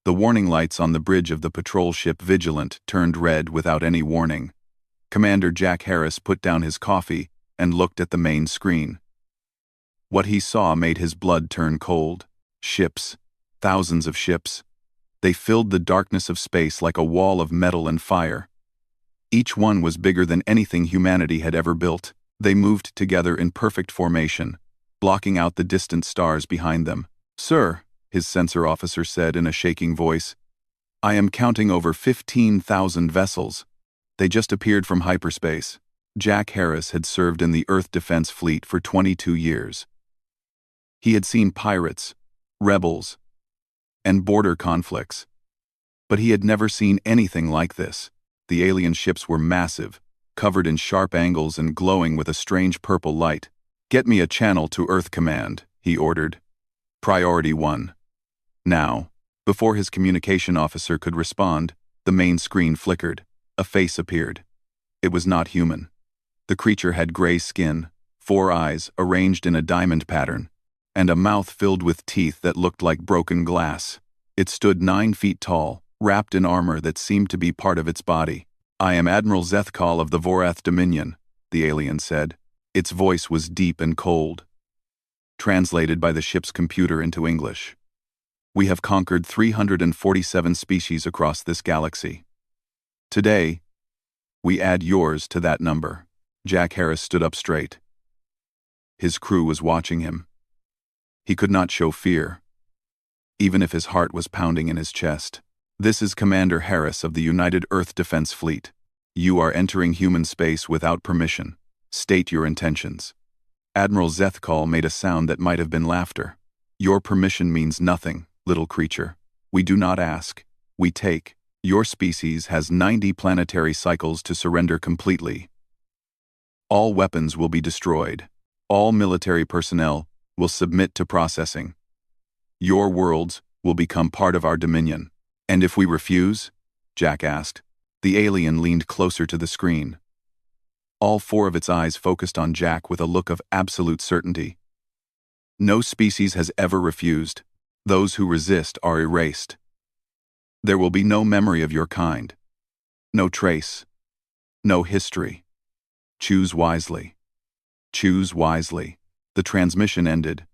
The warning lights on the bridge of the patrol ship Vigilant turned red without any warning. Commander Jack Harris put down his coffee and looked at the main screen. What he saw made his blood turn cold. Ships. Thousands of ships. They filled the darkness of space like a wall of metal and fire. Each one was bigger than anything humanity had ever built. They moved together in perfect formation, blocking out the distant stars behind them. "Sir," his sensor officer said in a shaking voice, "I am counting over 15,000 vessels. They just appeared from hyperspace." Jack Harris had served in the Earth Defense Fleet for 22 years. He had seen pirates, rebels, and border conflicts. But he had never seen anything like this. The alien ships were massive, covered in sharp angles and glowing with a strange purple light. "Get me a channel to Earth Command," he ordered. Priority 1. Now, before his communication officer could respond, the main screen flickered. A face appeared. It was not human. The creature had gray skin, 4 eyes arranged in a diamond pattern, and a mouth filled with teeth that looked like broken glass. It stood 9 feet tall, wrapped in armor that seemed to be part of its body. "I am Admiral Zethkal of the Vorath Dominion," the alien said. Its voice was deep and cold. Translated by the ship's computer into English. "We have conquered 347 species across this galaxy. Today, we add yours to that number." Jack Harris stood up straight. His crew was watching him. He could not show fear, even if his heart was pounding in his chest. "This is Commander Harris of the United Earth Defense Fleet. You are entering human space without permission. State your intentions." Admiral Zethkal made a sound that might have been laughter. "Your permission means nothing, little creature. We do not ask, we take. Your species has 90 planetary cycles to surrender completely. All weapons will be destroyed. All military personnel will submit to processing. Your worlds will become part of our dominion." "And if we refuse?" Jack asked. The alien leaned closer to the screen. All 4 of its eyes focused on Jack with a look of absolute certainty. "No species has ever refused. Those who resist are erased. There will be no memory of your kind. No trace. No history. Choose wisely. Choose wisely." The transmission ended.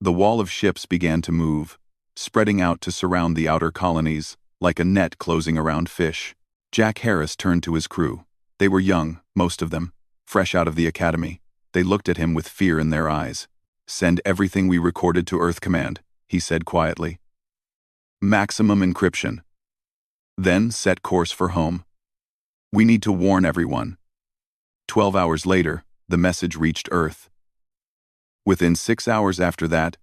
The wall of ships began to move, spreading out to surround the outer colonies, like a net closing around fish. Jack Harris turned to his crew. They were young, most of them, fresh out of the academy. They looked at him with fear in their eyes. "Send everything we recorded to Earth Command," he said quietly. "Maximum encryption. Then set course for home. We need to warn everyone." 12 hours later, the message reached Earth. Within 6 hours after that,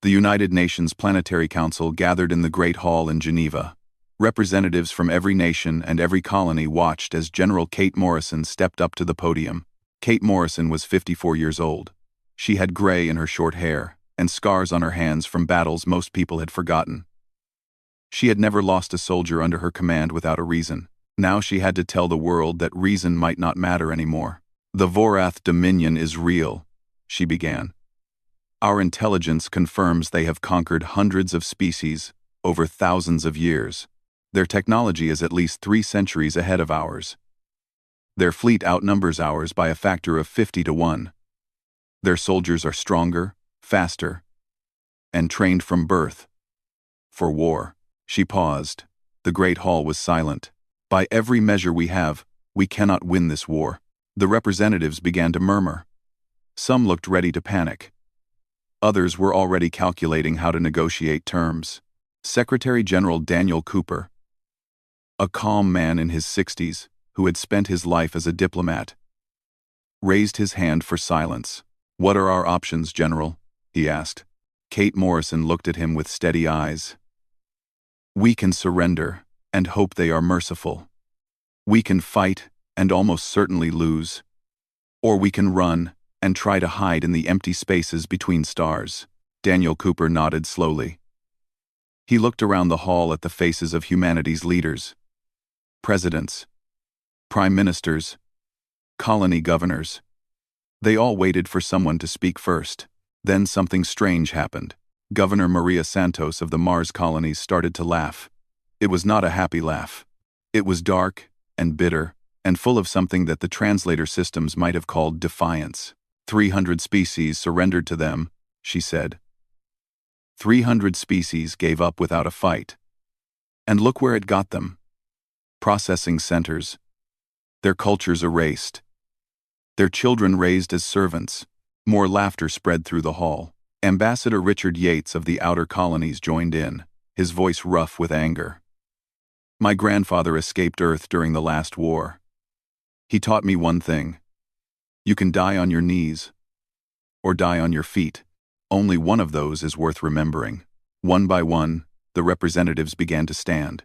the United Nations Planetary Council gathered in the Great Hall in Geneva. Representatives from every nation and every colony watched as General Kate Morrison stepped up to the podium. Kate Morrison was 54 years old. She had gray in her short hair and scars on her hands from battles most people had forgotten. She had never lost a soldier under her command without a reason. Now she had to tell the world that reason might not matter anymore. "The Vorath Dominion is real," she began. "Our intelligence confirms they have conquered hundreds of species over thousands of years. Their technology is at least 3 centuries ahead of ours. Their fleet outnumbers ours by a factor of 50 to 1. Their soldiers are stronger, faster, and trained from birth for war." She paused. The great hall was silent. "By every measure we have, we cannot win this war." The representatives began to murmur. Some looked ready to panic. Others were already calculating how to negotiate terms. Secretary General Daniel Cooper, a calm man in his 60s who had spent his life as a diplomat, raised his hand for silence. "What are our options, General?" he asked. Kate Morrison looked at him with steady eyes. "We can surrender and hope they are merciful. We can fight and almost certainly lose. Or we can run and try to hide in the empty spaces between stars." Daniel Cooper nodded slowly. He looked around the hall at the faces of humanity's leaders. Presidents, prime ministers, colony governors. They all waited for someone to speak first. Then something strange happened. Governor Maria Santos of the Mars colonies started to laugh. It was not a happy laugh. It was dark and bitter and full of something that the translator systems might have called defiance. 300 species surrendered to them, she said. 300 species gave up without a fight. And look where it got them. Processing centers. Their cultures erased. Their children raised as servants. More laughter spread through the hall. Ambassador Richard Yates of the outer colonies joined in, his voice rough with anger. My grandfather escaped Earth during the last war. He taught me one thing. You can die on your knees, or die on your feet. Only one of those is worth remembering. One by one, the representatives began to stand.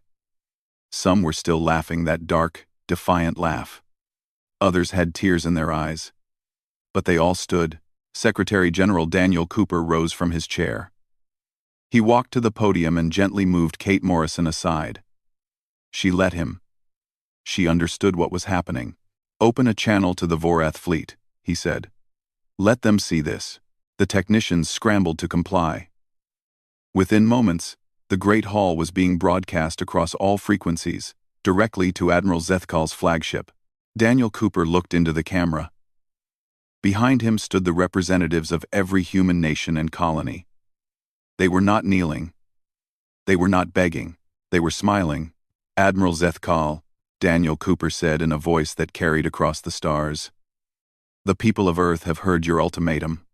Some were still laughing that dark, defiant laugh. Others had tears in their eyes. But they all stood. Secretary General Daniel Cooper rose from his chair. He walked to the podium and gently moved Kate Morrison aside. She let him. She understood what was happening. Open a channel to the Vorath fleet, he said. Let them see this. The technicians scrambled to comply. Within moments, the Great Hall was being broadcast across all frequencies, directly to Admiral Zethkal's flagship. Daniel Cooper looked into the camera. Behind him stood the representatives of every human nation and colony. They were not kneeling. They were not begging. They were smiling. Admiral Zethkal, Daniel Cooper said in a voice that carried across the stars. The people of Earth have heard your ultimatum.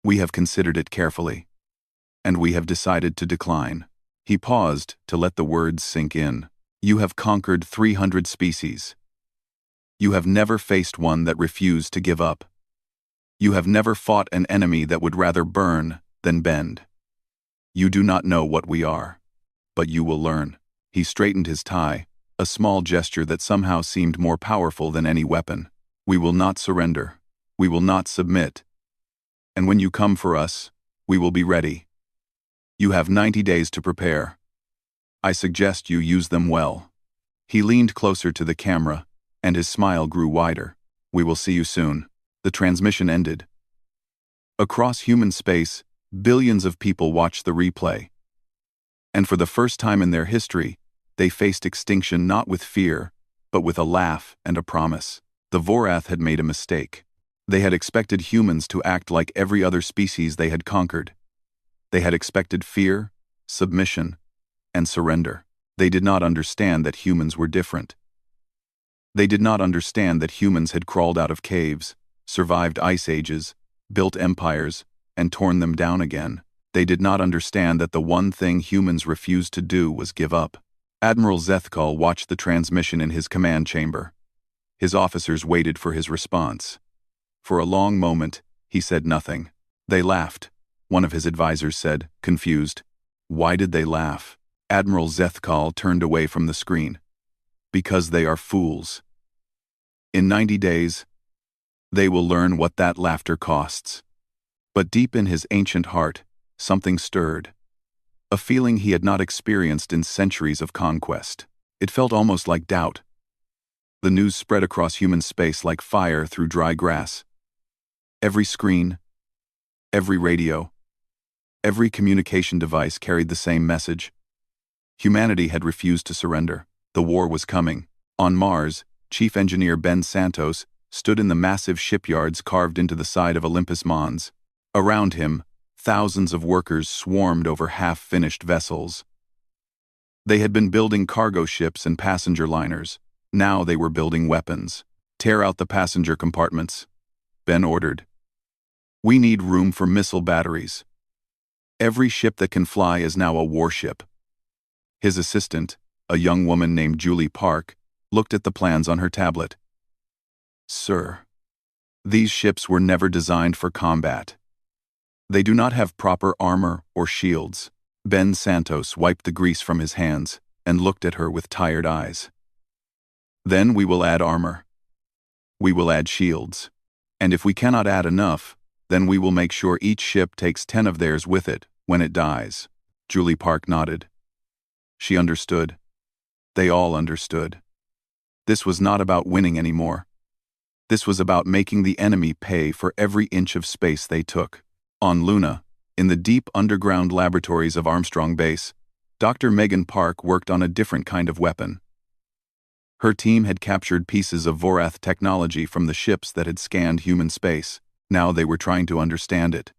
We have considered it carefully. And we have decided to decline. He paused to let the words sink in. You have conquered 300 species. You have never faced one that refused to give up. You have never fought an enemy that would rather burn than bend. You do not know what we are. But you will learn. He straightened his tie, a small gesture that somehow seemed more powerful than any weapon. We will not surrender. We will not submit. And when you come for us, we will be ready. You have 90 days to prepare. I suggest you use them well. He leaned closer to the camera, and his smile grew wider. We will see you soon. The transmission ended. Across human space, billions of people watched the replay. And for the first time in their history, they faced extinction not with fear, but with a laugh and a promise. The Vorath had made a mistake. They had expected humans to act like every other species they had conquered. They had expected fear, submission, and surrender. They did not understand that humans were different. They did not understand that humans had crawled out of caves, survived ice ages, built empires, and torn them down again. They did not understand that the one thing humans refused to do was give up. Admiral Zethkal watched the transmission in his command chamber. His officers waited for his response. For a long moment, he said nothing. They laughed. One of his advisors said, confused. Why did they laugh? Admiral Zethkal turned away from the screen. Because they are fools. In 90 days, they will learn what that laughter costs. But deep in his ancient heart, something stirred. A feeling he had not experienced in centuries of conquest. It felt almost like doubt. The news spread across human space like fire through dry grass. Every screen, every radio, every communication device carried the same message. Humanity had refused to surrender. The war was coming. On Mars, Chief Engineer Ben Santos stood in the massive shipyards carved into the side of Olympus Mons. Around him, thousands of workers swarmed over half-finished vessels. They had been building cargo ships and passenger liners. Now they were building weapons. Tear out the passenger compartments, Ben ordered. We need room for missile batteries. Every ship that can fly is now a warship. His assistant, a young woman named Julie Park, looked at the plans on her tablet. Sir, these ships were never designed for combat. They do not have proper armor or shields. Ben Santos wiped the grease from his hands and looked at her with tired eyes. Then we will add armor. We will add shields. And if we cannot add enough, then we will make sure each ship takes 10 of theirs with it when it dies. Julie Park nodded. She understood. They all understood. This was not about winning anymore. This was about making the enemy pay for every inch of space they took. On Luna, In the deep underground laboratories of Armstrong Base, Dr. Megan Park worked on a different kind of weapon. Her team had captured pieces of Vorath technology from the ships that had scanned human space. Now they were trying to understand it.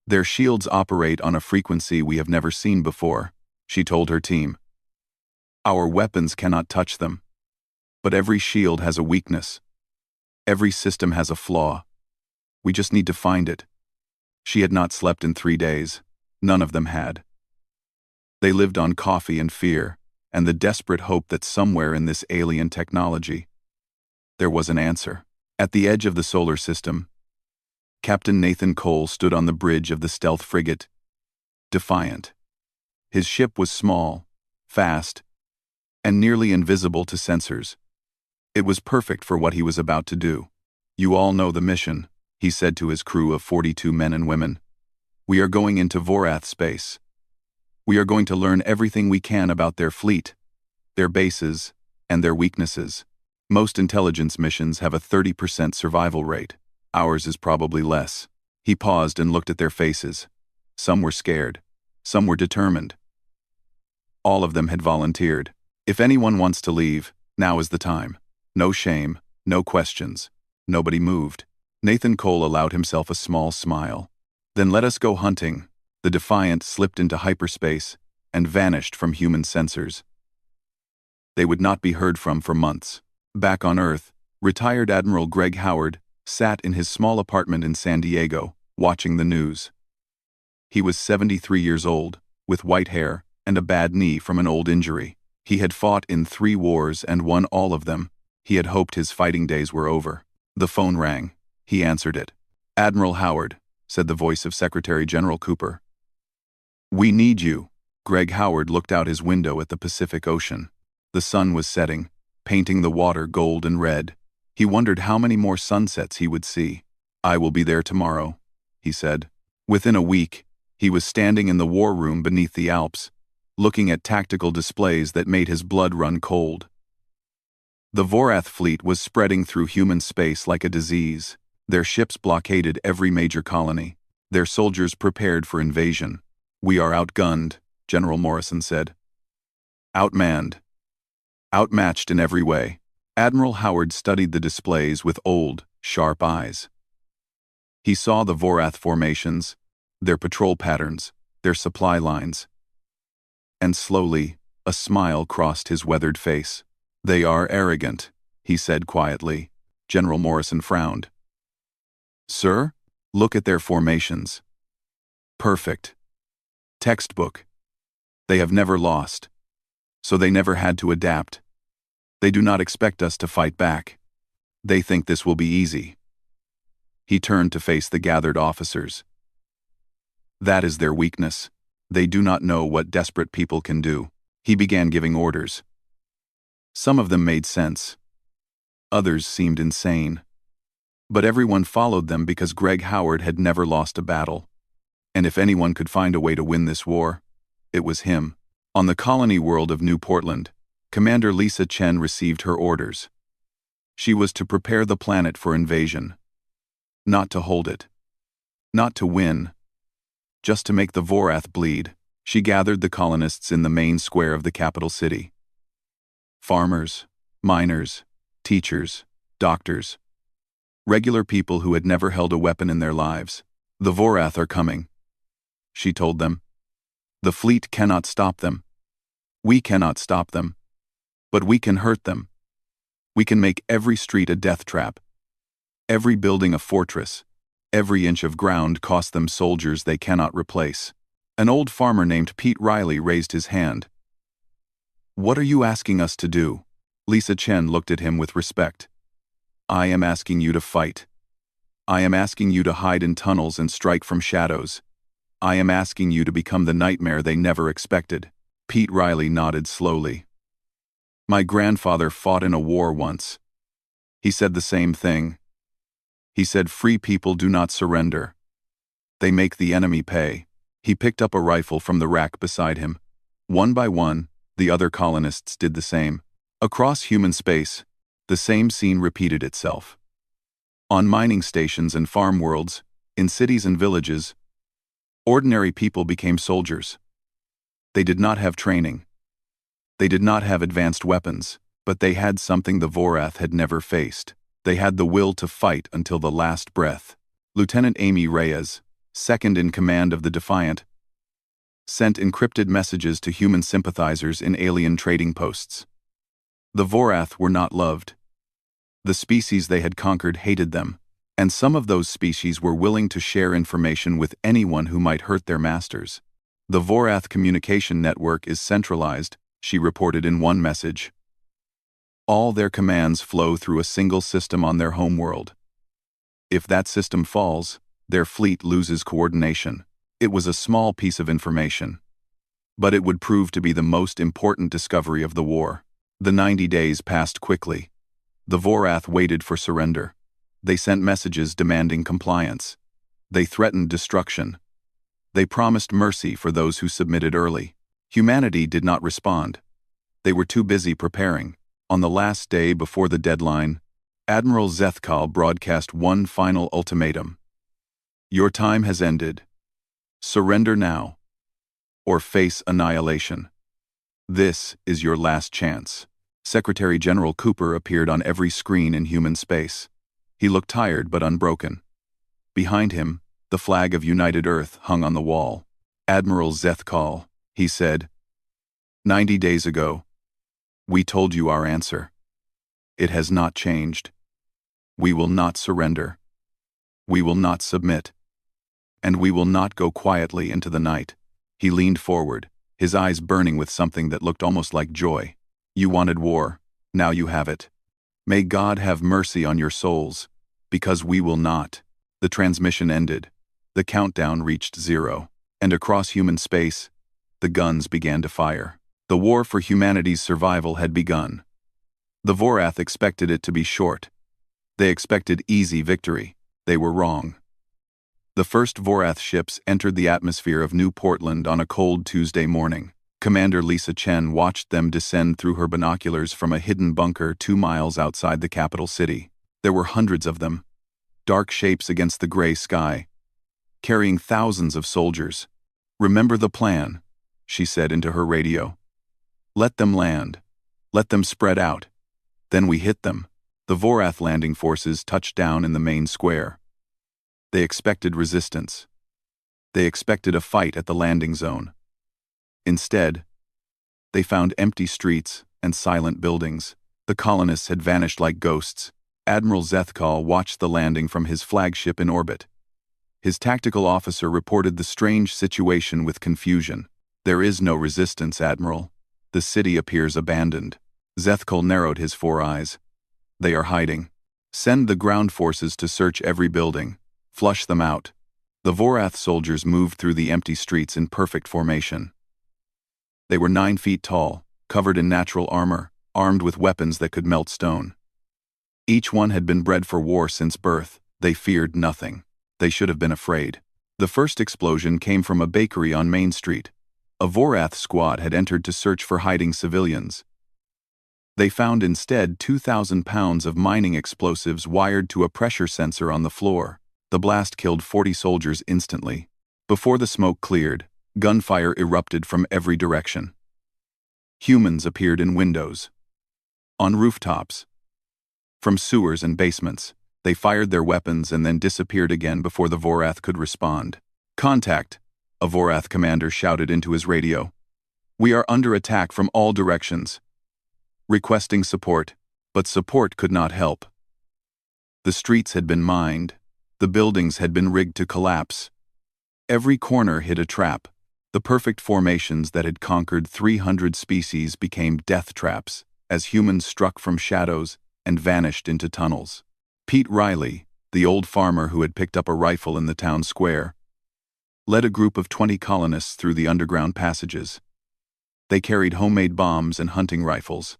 Their shields operate on a frequency we have never seen before, she told her team. Our weapons cannot touch them. But every shield has a weakness. Every system has a flaw. We just need to find it. She had not slept in 3 days. None of them had. They lived on coffee and fear, and the desperate hope that somewhere in this alien technology, there was an answer. At the edge of the solar system, Captain Nathan Cole stood on the bridge of the stealth frigate, Defiant. His ship was small, fast, and nearly invisible to sensors. It was perfect for what he was about to do. You all know the mission, he said to his crew of 42 men and women. We are going into Vorath space. We are going to learn everything we can about their fleet, their bases, and their weaknesses. Most intelligence missions have a 30% survival rate. Ours is probably less. He paused and looked at their faces. Some were scared. Some were determined. All of them had volunteered. If anyone wants to leave, now is the time. No shame, no questions. Nobody moved. Nathan Cole allowed himself a small smile. Then let us go hunting. The Defiant slipped into hyperspace and vanished from human sensors. They would not be heard from for months. Back on Earth, retired Admiral Greg Howard sat in his small apartment in San Diego, watching the news. He was 73 years old, with white hair and a bad knee from an old injury. He had fought in 3 wars and won all of them. He had hoped his fighting days were over. The phone rang. He answered it. Admiral Howard, said the voice of Secretary General Cooper. We need you. Greg Howard looked out his window at the Pacific Ocean. The sun was setting, painting the water gold and red. He wondered how many more sunsets he would see. I will be there tomorrow, he said. Within a week, he was standing in the war room beneath the Alps, looking at tactical displays that made his blood run cold. The Vorath fleet was spreading through human space like a disease. Their ships blockaded every major colony. Their soldiers prepared for invasion. We are outgunned, General Morrison said. Outmanned. Outmatched in every way. Admiral Howard studied the displays with old, sharp eyes. He saw the Vorath formations, their patrol patterns, their supply lines. And slowly, a smile crossed his weathered face. They are arrogant, he said quietly. General Morrison frowned. Sir, look at their formations. Perfect. Textbook. They have never lost. So they never had to adapt. They do not expect us to fight back. They think this will be easy. He turned to face the gathered officers. That is their weakness. They do not know what desperate people can do. He began giving orders. Some of them made sense. Others seemed insane. But everyone followed them because Greg Howard had never lost a battle. And if anyone could find a way to win this war, it was him. On the colony world of New Portland, Commander Lisa Chen received her orders. She was to prepare the planet for invasion. Not to hold it. Not to win. Just to make the Vorath bleed. She gathered the colonists in the main square of the capital city. Farmers, miners, teachers, doctors. Regular people who had never held a weapon in their lives. The Vorath are coming, she told them. The fleet cannot stop them. We cannot stop them. But we can hurt them. We can make every street a death trap. Every building a fortress. Every inch of ground cost them soldiers they cannot replace. An old farmer named Pete Riley raised his hand. What are you asking us to do? Lisa Chen looked at him with respect. I am asking you to fight. I am asking you to hide in tunnels and strike from shadows. I am asking you to become the nightmare they never expected. Pete Riley nodded slowly. My grandfather fought in a war once. He said the same thing. He said free people do not surrender. They make the enemy pay. He picked up a rifle from the rack beside him. One by one, the other colonists did the same. Across human space, the same scene repeated itself. On mining stations and farm worlds, in cities and villages, Ordinary people became soldiers. They did not have training. They did not have advanced weapons, but they had something the Vorath had never faced. They had the will to fight until the last breath. Lieutenant Amy Reyes, second in command of the Defiant, sent encrypted messages to human sympathizers in alien trading posts. The Vorath were not loved. The species they had conquered hated them, and some of those species were willing to share information with anyone who might hurt their masters. The Vorath communication network is centralized, she reported in one message. All their commands flow through a single system on their homeworld. If that system falls, their fleet loses coordination. It was a small piece of information, but it would prove to be the most important discovery of the war. The 90 days passed quickly. The Vorath waited for surrender. They sent messages demanding compliance. They threatened destruction. They promised mercy for those who submitted early. Humanity did not respond. They were too busy preparing. On the last day before the deadline, Admiral Zethkal broadcast one final ultimatum. Your time has ended. Surrender now, or face annihilation. This is your last chance. Secretary General Cooper appeared on every screen in human space. He looked tired but unbroken. Behind him, the flag of United Earth hung on the wall. Admiral Zethkal, he said, 90 days ago, we told you our answer. It has not changed. We will not surrender. We will not submit. And we will not go quietly into the night. He leaned forward, his eyes burning with something that looked almost like joy. You wanted war, now you have it. May God have mercy on your souls, because we will not. The transmission ended. The countdown reached 0, and across human space, the guns began to fire. The war for humanity's survival had begun. The Vorath expected it to be short. They expected easy victory. They were wrong. The first Vorath ships entered the atmosphere of New Portland on a cold Tuesday morning. Commander Lisa Chen watched them descend through her binoculars from a hidden bunker 2 miles outside the capital city. There were hundreds of them, dark shapes against the gray sky, carrying thousands of soldiers. Remember the plan, she said into her radio. Let them land. Let them spread out. Then we hit them. The Vorath landing forces touched down in the main square. They expected resistance. They expected a fight at the landing zone. Instead, they found empty streets and silent buildings. The colonists had vanished like ghosts. Admiral Zethkal watched the landing from his flagship in orbit. His tactical officer reported the strange situation with confusion. There is no resistance, Admiral. The city appears abandoned. Zethkal narrowed his 4 eyes. They are hiding. Send the ground forces to search every building. Flush them out. The Vorath soldiers moved through the empty streets in perfect formation. They were 9 feet tall, covered in natural armor, armed with weapons that could melt stone. Each one had been bred for war since birth. They feared nothing. They should have been afraid. The first explosion came from a bakery on Main Street. A Vorath squad had entered to search for hiding civilians. They found instead 2,000 pounds of mining explosives wired to a pressure sensor on the floor. The blast killed 40 soldiers instantly. Before the smoke cleared, gunfire erupted from every direction. Humans appeared in windows, on rooftops, from sewers and basements. They fired their weapons and then disappeared again before the Vorath could respond. Contact, a Vorath commander shouted into his radio. We are under attack from all directions. Requesting support, but support could not help. The streets had been mined. The buildings had been rigged to collapse. Every corner hid a trap. The perfect formations that had conquered 300 species became death traps as humans struck from shadows and vanished into tunnels. Pete Riley, the old farmer who had picked up a rifle in the town square, led a group of 20 colonists through the underground passages. They carried homemade bombs and hunting rifles.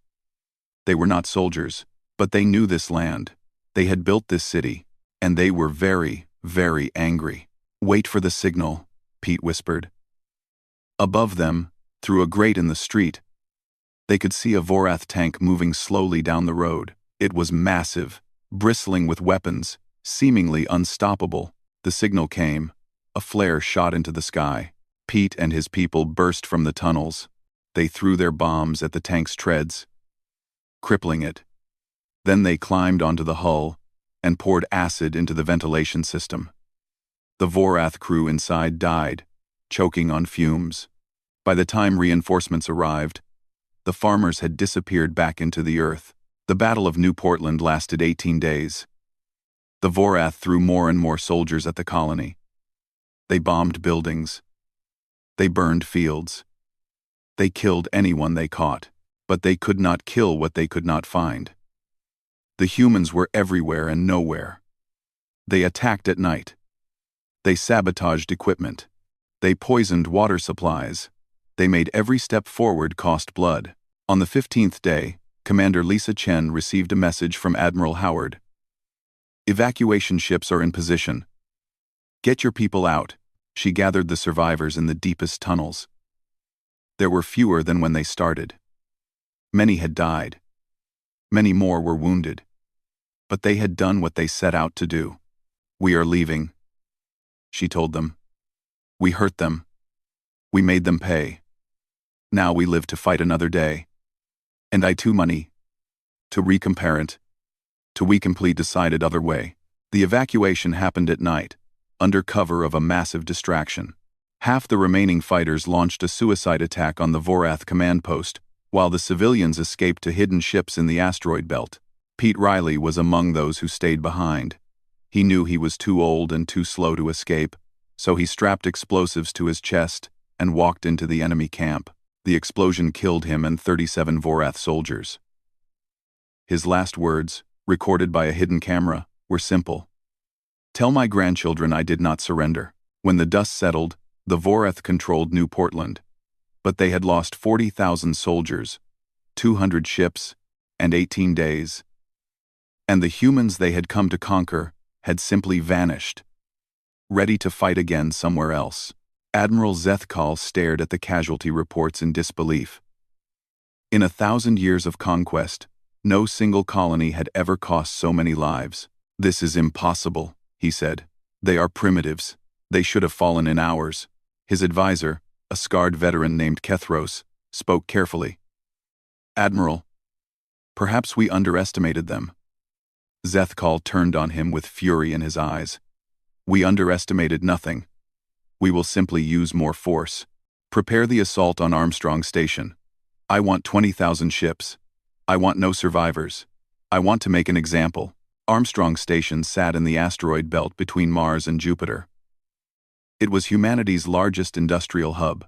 They were not soldiers, but they knew this land. They had built this city, and they were very, very angry. Wait for the signal, Pete whispered. Above them, through a grate in the street, they could see a Vorath tank moving slowly down the road. It was massive, bristling with weapons, seemingly unstoppable. The signal came. A A flare shot into the sky. Pete and his people burst from the tunnels. They threw their bombs at the tank's treads, crippling it. Then they climbed onto the hull and poured acid into the ventilation system. The Vorath crew inside died, choking on fumes. By the time reinforcements arrived, the farmers had disappeared back into the earth. The Battle of New Portland lasted 18 days. The Vorath threw more and more soldiers at the colony. They bombed buildings. They burned fields. They killed anyone they caught, but they could not kill what they could not find. The humans were everywhere and nowhere. They attacked at night. They sabotaged equipment. They poisoned water supplies. They made every step forward cost blood. On the 15th day, Commander Lisa Chen received a message from Admiral Howard. Evacuation ships are in position. Get your people out. She gathered the survivors in the deepest tunnels. There were fewer than when they started. Many had died. Many more were wounded. But they had done what they set out to do. We are leaving, she told them. We hurt them. We made them pay. Now we live to fight another day. And I too money. To recomparent. To we complete decided other way. The evacuation happened at night, under cover of a massive distraction. Half the remaining fighters launched a suicide attack on the Vorath command post, while the civilians escaped to hidden ships in the asteroid belt. Pete Riley was among those who stayed behind. He knew he was too old and too slow to escape, so he strapped explosives to his chest and walked into the enemy camp. The explosion killed him and 37 Vorath soldiers. His last words, recorded by a hidden camera, were simple. Tell my grandchildren I did not surrender. When the dust settled, the Vorath controlled New Portland, but they had lost 40,000 soldiers, 200 ships, and 18 days. And the humans they had come to conquer had simply vanished, ready to fight again somewhere else. Admiral Zethkal stared at the casualty reports in disbelief. In 1,000 years of conquest, no single colony had ever cost so many lives. This is impossible, he said. They are primitives. They should have fallen in ours. His advisor, a scarred veteran named Kethros, spoke carefully. Admiral, perhaps we underestimated them. Zethkal turned on him with fury in his eyes. We underestimated nothing. We will simply use more force. Prepare the assault on Armstrong Station. I want 20,000 ships. I want no survivors. I want to make an example. Armstrong Station sat in the asteroid belt between Mars and Jupiter. It was humanity's largest industrial hub,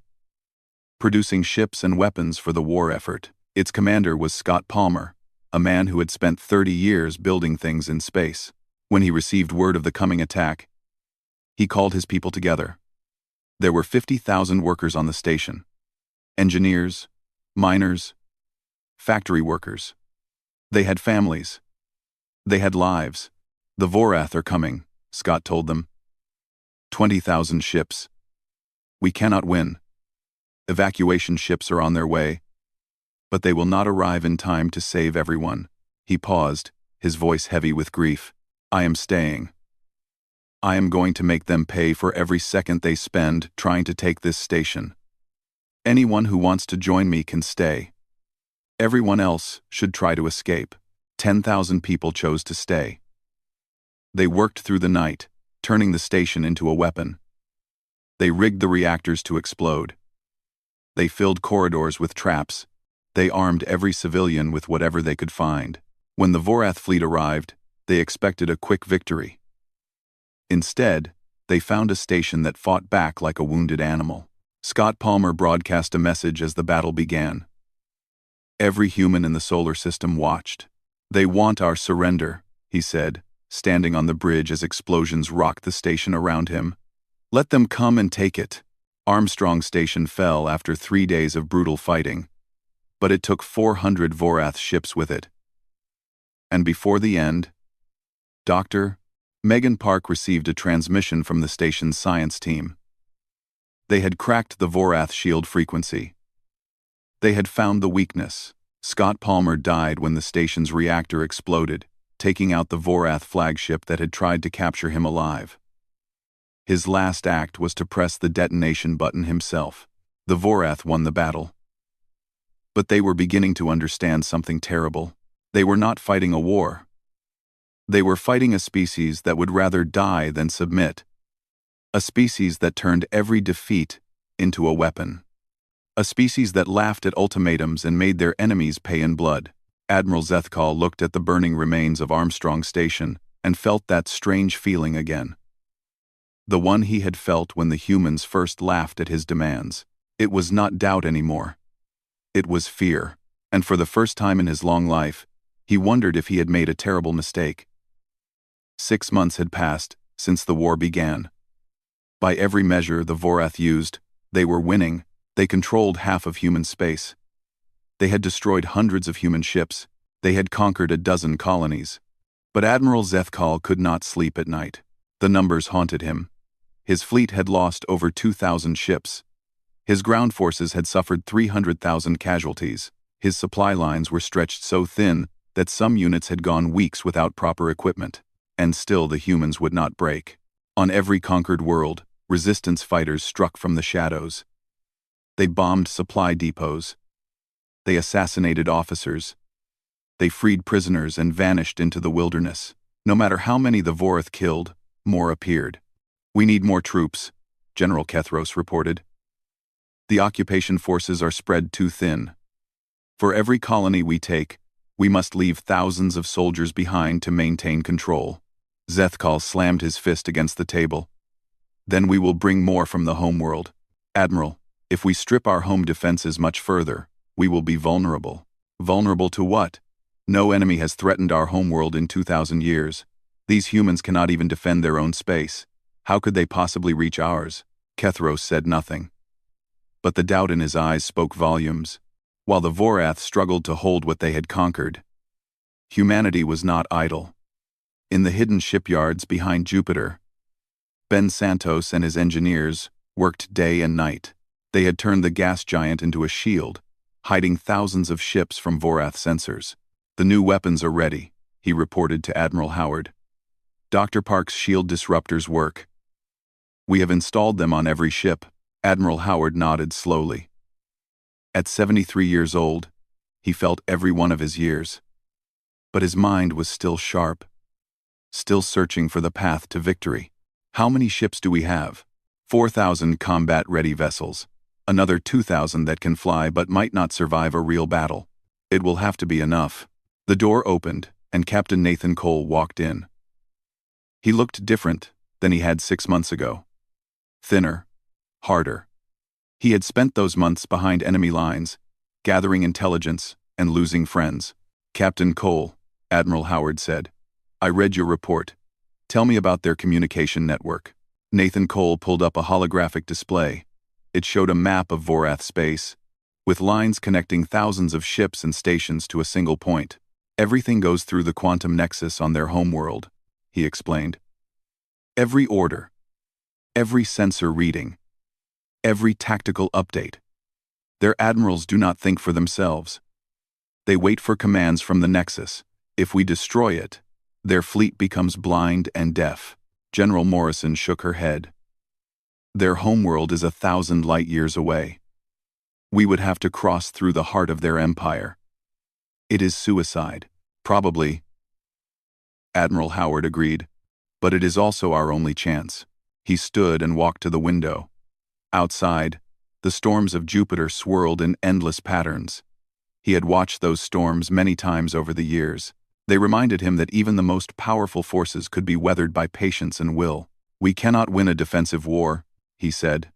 producing ships and weapons for the war effort. Its commander was Scott Palmer, a man who had spent 30 years building things in space. When he received word of the coming attack, he called his people together. There were 50,000 workers on the station. Engineers, miners, factory workers. They had families. They had lives. The Vorath are coming, Scott told them. 20,000 ships. We cannot win. Evacuation ships are on their way, but they will not arrive in time to save everyone. He paused, his voice heavy with grief. I am staying. I am going to make them pay for every second they spend trying to take this station. Anyone who wants to join me can stay. Everyone else should try to escape. 10,000 people chose to stay. They worked through the night, turning the station into a weapon. They rigged the reactors to explode. They filled corridors with traps. They armed every civilian with whatever they could find. When the Vorath fleet arrived, they expected a quick victory. Instead, they found a station that fought back like a wounded animal. Scott Palmer broadcast a message as the battle began. Every human in the solar system watched. They want our surrender, he said, standing on the bridge as explosions rocked the station around him. Let them come and take it. Armstrong Station fell after 3 days of brutal fighting, but it took 400 Vorath ships with it. And before the end, Dr. Megan Park received a transmission from the station's science team. They had cracked the Vorath shield frequency. They had found the weakness. Scott Palmer died when the station's reactor exploded, taking out the Vorath flagship that had tried to capture him alive. His last act was to press the detonation button himself. The Vorath won the battle. But they were beginning to understand something terrible. They were not fighting a war. They were fighting a species that would rather die than submit. A species that turned every defeat into a weapon. A species that laughed at ultimatums and made their enemies pay in blood. Admiral Zethkal looked at the burning remains of Armstrong Station and felt that strange feeling again. The one he had felt when the humans first laughed at his demands. It was not doubt anymore. It was fear, and for the first time in his long life, he wondered if he had made a terrible mistake. 6 months had passed since the war began. By every measure the Vorath used, they were winning. They controlled half of human space. They had destroyed hundreds of human ships. They had conquered a dozen colonies. But Admiral Zethkal could not sleep at night. The numbers haunted him. His fleet had lost over 2,000 ships. His ground forces had suffered 300,000 casualties. His supply lines were stretched so thin that some units had gone weeks without proper equipment. And still the humans would not break. On every conquered world, resistance fighters struck from the shadows. They bombed supply depots. They assassinated officers. They freed prisoners and vanished into the wilderness. No matter how many the Vorath killed, more appeared. "We need more troops," General Kethros reported. "The occupation forces are spread too thin. For every colony we take, we must leave thousands of soldiers behind to maintain control." Zethkal slammed his fist against the table. "Then we will bring more from the homeworld. Admiral, if we strip our home defenses much further, we will be vulnerable." "Vulnerable to what? No enemy has threatened our homeworld in 2,000 years. These humans cannot even defend their own space. How could they possibly reach ours?" Kethros said nothing. But the doubt in his eyes spoke volumes. While the Vorath struggled to hold what they had conquered, humanity was not idle. In the hidden shipyards behind Jupiter, Ben Santos and his engineers worked day and night. They had turned the gas giant into a shield, hiding thousands of ships from Vorath sensors. "The new weapons are ready," he reported to Admiral Howard. "Dr. Park's shield disruptors work. We have installed them on every ship." Admiral Howard nodded slowly. At 73 years old, he felt every one of his years. But his mind was still sharp, still searching for the path to victory. "How many ships do we have?" 4,000 combat-ready vessels. Another 2,000 that can fly but might not survive a real battle. It will have to be enough. The door opened, and Captain Nathan Cole walked in. He looked different than he had 6 months ago. Thinner, harder. He had spent those months behind enemy lines, gathering intelligence and losing friends. "Captain Cole," Admiral Howard said, "I read your report. Tell me about their communication network." Nathan Cole pulled up a holographic display. It showed a map of Vorath space, with lines connecting thousands of ships and stations to a single point. "Everything goes through the quantum nexus on their homeworld," he explained. "Every order, every sensor reading, every tactical update. Their admirals do not think for themselves. They wait for commands from the nexus. If we destroy it, their fleet becomes blind and deaf." General Morrison shook her head. "Their homeworld is 1,000 light years away. We would have to cross through the heart of their empire. It is suicide." "Probably," Admiral Howard agreed, "but it is also our only chance." He stood and walked to the window. Outside, the storms of Jupiter swirled in endless patterns. He had watched those storms many times over the years. They reminded him that even the most powerful forces could be weathered by patience and will. "We cannot win a defensive war," he said.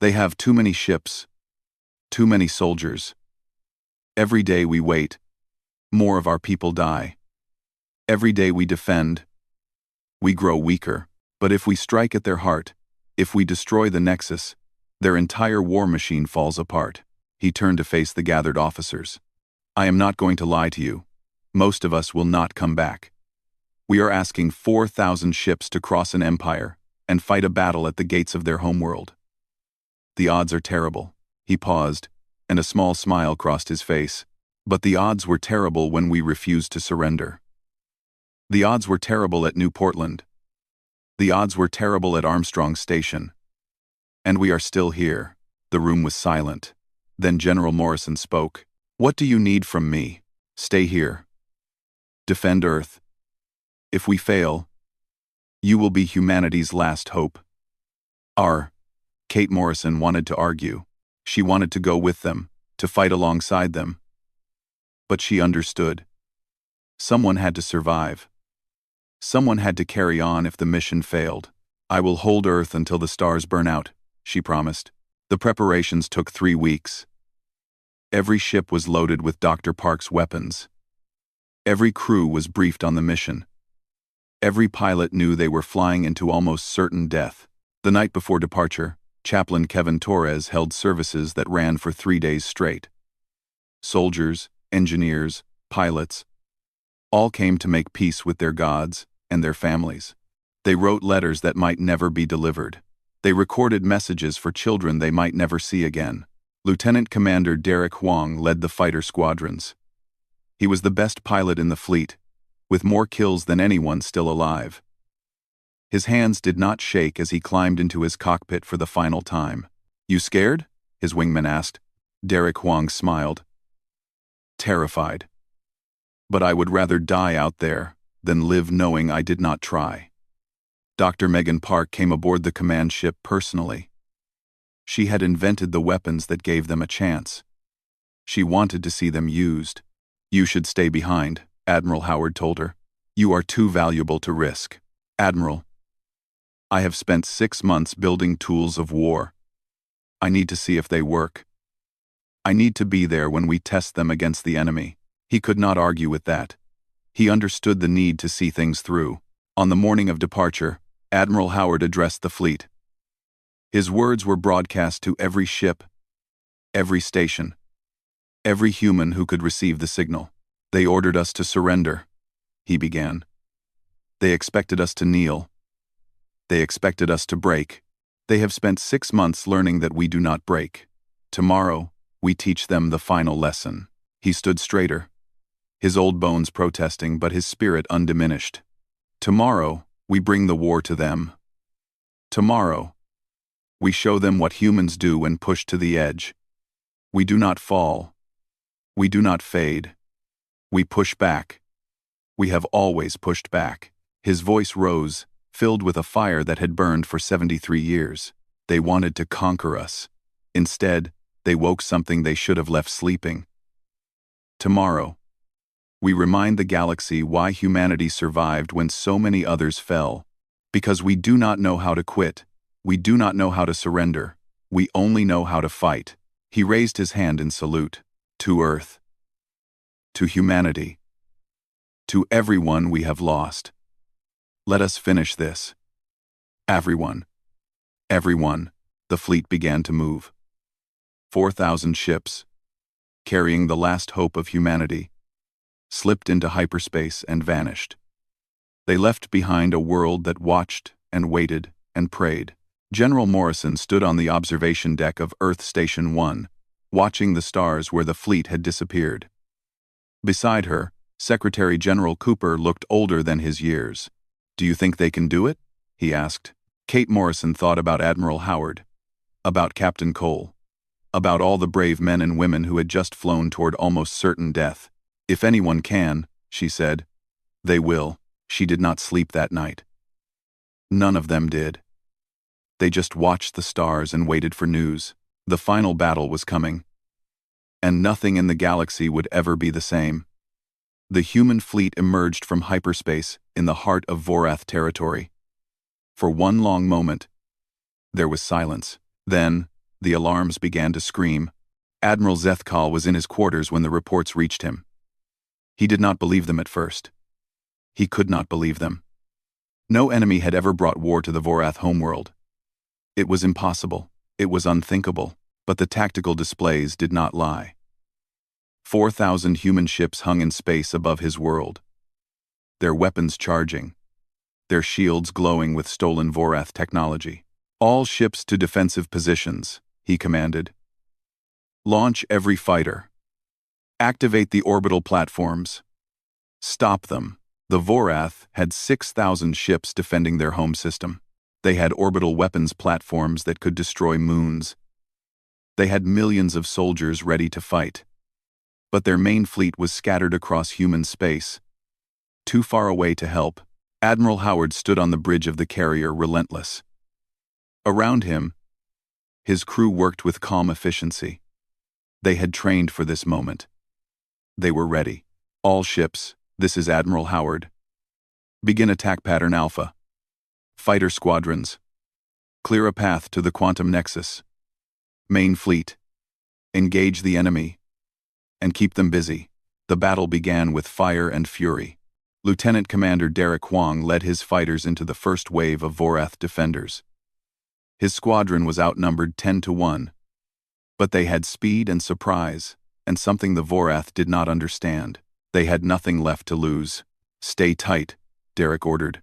"They have too many ships, too many soldiers. Every day we wait, more of our people die. Every day we defend, we grow weaker. But if we strike at their heart, if we destroy the nexus, their entire war machine falls apart." He turned to face the gathered officers. "I am not going to lie to you. Most of us will not come back. We are asking 4,000 ships to cross an empire and fight a battle at the gates of their homeworld. The odds are terrible." He paused, and a small smile crossed his face. "But the odds were terrible when we refused to surrender. The odds were terrible at New Portland. The odds were terrible at Armstrong Station. And we are still here. The room was silent. Then General Morrison spoke. What do you need from me? Stay here. Defend Earth. If we fail, you will be humanity's last hope. Kate Morrison wanted to argue. She wanted to go with them, to fight alongside them. But she understood. Someone had to survive. Someone had to carry on if the mission failed. I will hold Earth until the stars burn out, she promised. The preparations took 3 weeks. Every ship was loaded with Dr. Park's weapons. Every crew was briefed on the mission. Every pilot knew they were flying into almost certain death. The night before departure, Chaplain Kevin Torres held services that ran for 3 days straight. Soldiers, engineers, pilots, all came to make peace with their gods and their families. They wrote letters that might never be delivered. They recorded messages for children they might never see again. Lieutenant Commander Derek Huang led the fighter squadrons. He was the best pilot in the fleet, with more kills than anyone still alive. His hands did not shake as he climbed into his cockpit for the final time. You scared? His wingman asked. Derek Huang smiled. Terrified. But I would rather die out there than live knowing I did not try. Dr. Megan Park came aboard the command ship personally. She had invented the weapons that gave them a chance. She wanted to see them used. You should stay behind, Admiral Howard told her. You are too valuable to risk. Admiral, I have spent 6 months building tools of war. I need to see if they work. I need to be there when we test them against the enemy. He could not argue with that. He understood the need to see things through. On the morning of departure, Admiral Howard addressed the fleet. His words were broadcast to every ship, every station, every human who could receive the signal. They ordered us to surrender, he began. They expected us to kneel. They expected us to break. They have spent 6 months learning that we do not break. Tomorrow, we teach them the final lesson. He stood straighter, his old bones protesting but his spirit undiminished. Tomorrow, we bring the war to them. Tomorrow, we show them what humans do when pushed to the edge. We do not fall. We do not fade. We push back. We have always pushed back. His voice rose, filled with a fire that had burned for 73 years. They wanted to conquer us. Instead, they woke something they should have left sleeping. Tomorrow, we remind the galaxy why humanity survived when so many others fell. Because we do not know how to quit. We do not know how to surrender. We only know how to fight. He raised his hand in salute. To Earth. To humanity. To everyone we have lost. Let us finish this. Everyone. Everyone. The fleet began to move. 4,000 ships, carrying the last hope of humanity, slipped into hyperspace and vanished. They left behind a world that watched and waited and prayed. General Morrison stood on the observation deck of Earth Station 1, watching the stars where the fleet had disappeared. Beside her, Secretary General Cooper looked older than his years. Do you think they can do it? He asked. Kate Morrison thought about Admiral Howard, about Captain Cole, about all the brave men and women who had just flown toward almost certain death. If anyone can, she said, they will. She did not sleep that night. None of them did. They just watched the stars and waited for news. The final battle was coming. And nothing in the galaxy would ever be the same. The human fleet emerged from hyperspace in the heart of Vorath territory. For one long moment, there was silence. Then, the alarms began to scream. Admiral Zethkal was in his quarters when the reports reached him. He did not believe them at first. He could not believe them. No enemy had ever brought war to the Vorath homeworld. It was impossible. It was unthinkable. But the tactical displays did not lie. 4,000 human ships hung in space above his world. Their weapons charging. Their shields glowing with stolen Vorath technology. All ships to defensive positions, he commanded. Launch every fighter. Activate the orbital platforms. Stop them. The Vorath had 6,000 ships defending their home system. They had orbital weapons platforms that could destroy moons. They had millions of soldiers ready to fight. But their main fleet was scattered across human space. Too far away to help, Admiral Howard stood on the bridge of the carrier, relentless. Around him, his crew worked with calm efficiency. They had trained for this moment. They were ready. All ships, this is Admiral Howard. Begin attack pattern Alpha. Fighter squadrons. Clear a path to the quantum nexus. Main fleet. Engage the enemy. And keep them busy. The battle began with fire and fury. Lieutenant Commander Derek Huang led his fighters into the first wave of Vorath defenders. His squadron was outnumbered 10-1. But they had speed and surprise, and something the Vorath did not understand. They had nothing left to lose. Stay tight, Derek ordered.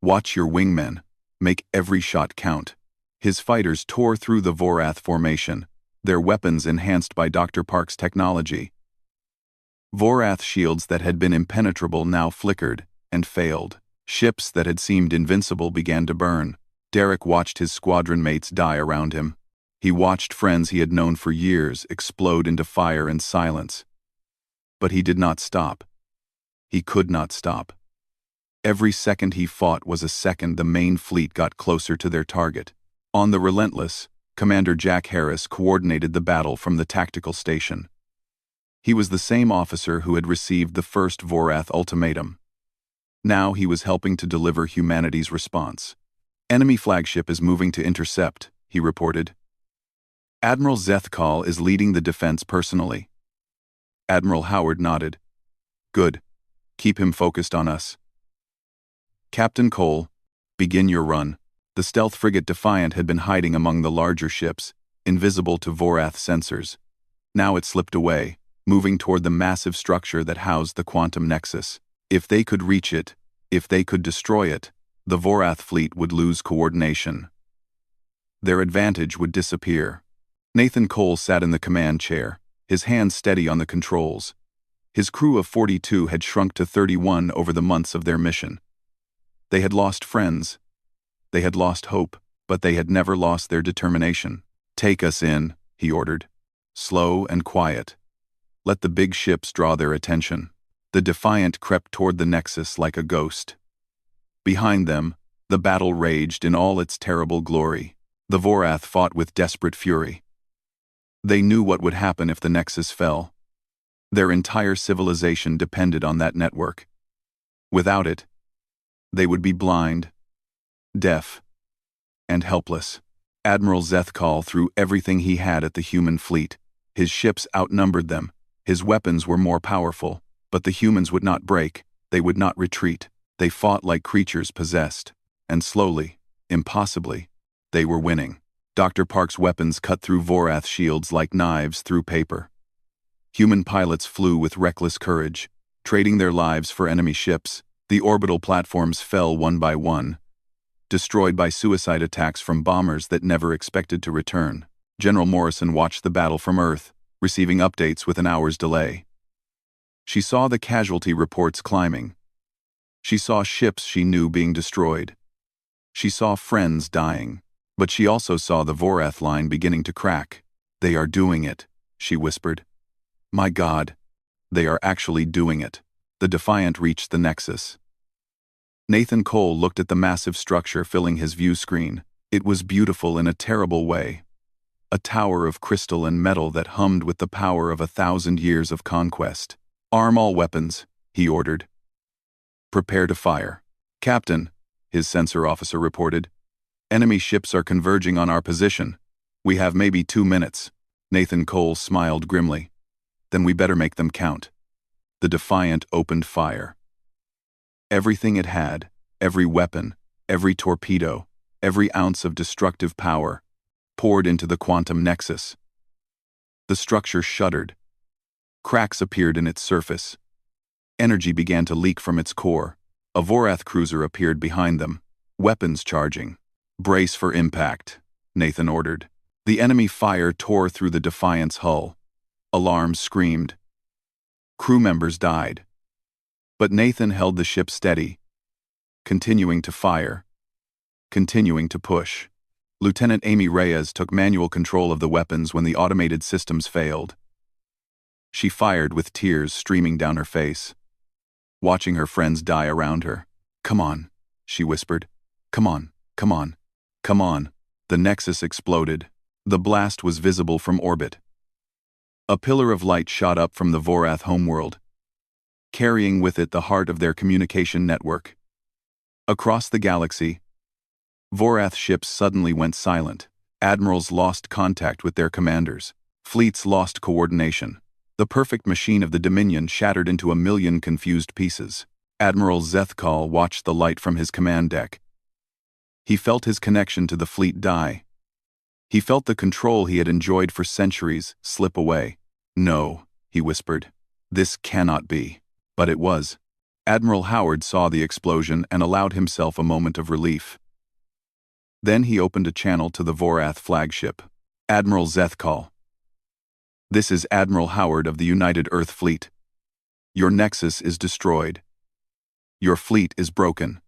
Watch your wingmen. Make every shot count. His fighters tore through the Vorath formation, their weapons enhanced by Dr. Park's technology. Vorath shields that had been impenetrable now flickered and failed. Ships that had seemed invincible began to burn. Derek watched his squadron mates die around him. He watched friends he had known for years explode into fire and silence. But he did not stop. He could not stop. Every second he fought was a second the main fleet got closer to their target. On the Relentless, Commander Jack Harris coordinated the battle from the tactical station. He was the same officer who had received the first Vorath ultimatum. Now he was helping to deliver humanity's response. Enemy flagship is moving to intercept, he reported. Admiral Zethkal is leading the defense personally. Admiral Howard nodded. Good. Keep him focused on us. Captain Cole, begin your run. The stealth frigate Defiant had been hiding among the larger ships, invisible to Vorath sensors. Now it slipped away, moving toward the massive structure that housed the quantum nexus. If they could reach it, if they could destroy it, the Vorath fleet would lose coordination. Their advantage would disappear. Nathan Cole sat in the command chair, his hands steady on the controls. His crew of 42 had shrunk to 31 over the months of their mission. They had lost friends. They had lost hope, but they had never lost their determination. Take us in, he ordered. Slow and quiet. Let the big ships draw their attention. The Defiant crept toward the nexus like a ghost. Behind them, the battle raged in all its terrible glory. The Vorath fought with desperate fury. They knew what would happen if the nexus fell. Their entire civilization depended on that network. Without it, they would be blind, deaf, and helpless. Admiral Zethkal threw everything he had at the human fleet. His ships outnumbered them. His weapons were more powerful, but the humans would not break. They would not retreat. They fought like creatures possessed. And slowly, impossibly, they were winning. Dr. Park's weapons cut through Vorath shields like knives through paper. Human pilots flew with reckless courage, trading their lives for enemy ships. The orbital platforms fell one by one, destroyed by suicide attacks from bombers that never expected to return. General Morrison watched the battle from Earth, receiving updates with an hour's delay. She saw the casualty reports climbing. She saw ships she knew being destroyed. She saw friends dying. But she also saw the Vorath line beginning to crack. They are doing it, she whispered. My God, they are actually doing it. The Defiant reached the nexus. Nathan Cole looked at the massive structure filling his view screen. It was beautiful in a terrible way. A tower of crystal and metal that hummed with the power of 1,000 years of conquest. Arm all weapons, he ordered. Prepare to fire. Captain, his sensor officer reported. Enemy ships are converging on our position. We have maybe 2 minutes. Nathan Cole smiled grimly. Then we better make them count. The Defiant opened fire. Everything it had, every weapon, every torpedo, every ounce of destructive power, poured into the quantum nexus. The structure shuddered. Cracks appeared in its surface. Energy began to leak from its core. A Vorath cruiser appeared behind them, weapons charging. Brace for impact, Nathan ordered. The enemy fire tore through the Defiant's hull. Alarms screamed. Crew members died. But Nathan held the ship steady, continuing to fire, continuing to push. Lieutenant Amy Reyes took manual control of the weapons when the automated systems failed. She fired with tears streaming down her face, watching her friends die around her. "Come on," she whispered. "Come on, come on, come on." The Nexus exploded. The blast was visible from orbit. A pillar of light shot up from the Vorath homeworld, carrying with it the heart of their communication network. Across the galaxy, Vorath ships suddenly went silent. Admirals lost contact with their commanders. Fleets lost coordination. The perfect machine of the Dominion shattered into a million confused pieces. Admiral Zethkal watched the light from his command deck. He felt his connection to the fleet die. He felt the control he had enjoyed for centuries slip away. "No," he whispered. "This cannot be." But it was. Admiral Howard saw the explosion and allowed himself a moment of relief. Then he opened a channel to the Vorath flagship. "Admiral Zethkal. This is Admiral Howard of the United Earth Fleet. Your Nexus is destroyed. Your fleet is broken.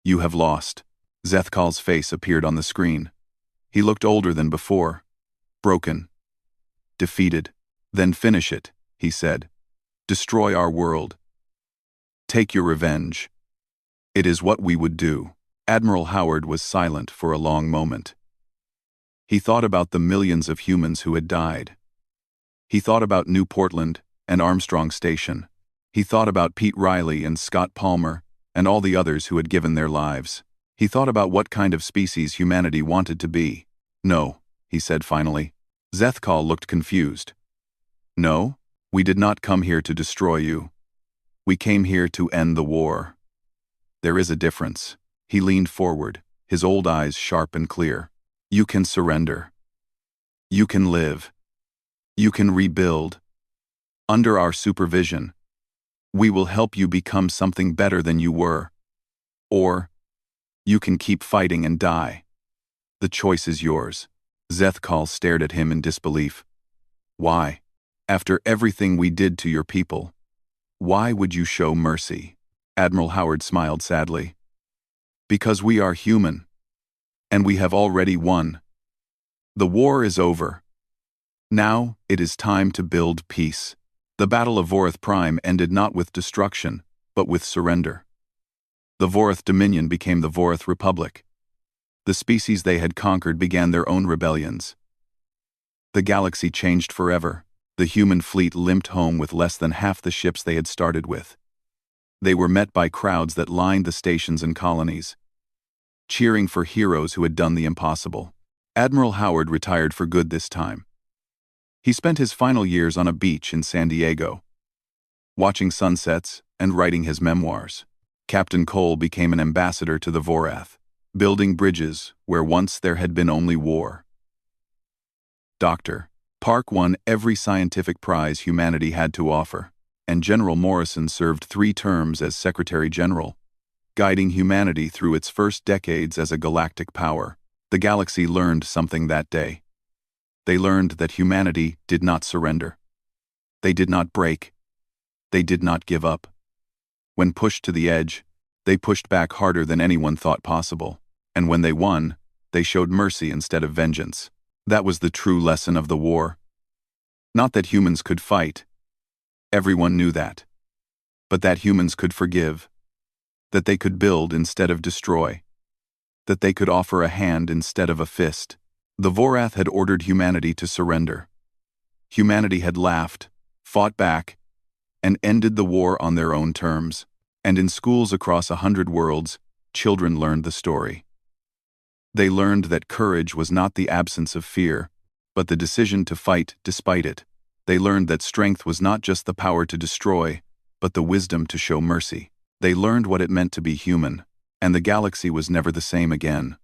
You have lost." Zethkal's face appeared on the screen. He looked older than before. "Broken. Defeated. Then finish it," he said. "Destroy our world. Take your revenge. It is what we would do." Admiral Howard was silent for a long moment. He thought about the millions of humans who had died. He thought about New Portland and Armstrong Station. He thought about Pete Riley and Scott Palmer and all the others who had given their lives. He thought about what kind of species humanity wanted to be. "No," he said finally. Zethkal looked confused. "No, we did not come here to destroy you. We came here to end the war. There is a difference." He leaned forward, his old eyes sharp and clear. "You can surrender. You can live. You can rebuild. Under our supervision, we will help you become something better than you were. Or, you can keep fighting and die. The choice is yours." Zethkal stared at him in disbelief. "Why? After everything we did to your people, why would you show mercy?" Admiral Howard smiled sadly. "Because we are human, and we have already won. The war is over. Now it is time to build peace." The Battle of Vorath Prime ended not with destruction, but with surrender. The Vorath Dominion became the Vorath Republic. The species they had conquered began their own rebellions. The galaxy changed forever. The human fleet limped home with less than half the ships they had started with. They were met by crowds that lined the stations and colonies, cheering for heroes who had done the impossible. Admiral Howard retired for good this time. He spent his final years on a beach in San Diego, watching sunsets and writing his memoirs. Captain Cole became an ambassador to the Vorath, building bridges where once there had been only war. Dr. Park won every scientific prize humanity had to offer, and General Morrison served 3 terms as Secretary General, guiding humanity through its first decades as a galactic power. The galaxy learned something that day. They learned that humanity did not surrender. They did not break. They did not give up. When pushed to the edge, they pushed back harder than anyone thought possible. And when they won, they showed mercy instead of vengeance. That was the true lesson of the war. Not that humans could fight. Everyone knew that. But that humans could forgive. That they could build instead of destroy. That they could offer a hand instead of a fist. The Vorath had ordered humanity to surrender. Humanity had laughed, fought back, and ended the war on their own terms. And in schools across 100 worlds, children learned the story. They learned that courage was not the absence of fear, but the decision to fight despite it. They learned that strength was not just the power to destroy, but the wisdom to show mercy. They learned what it meant to be human, and the galaxy was never the same again.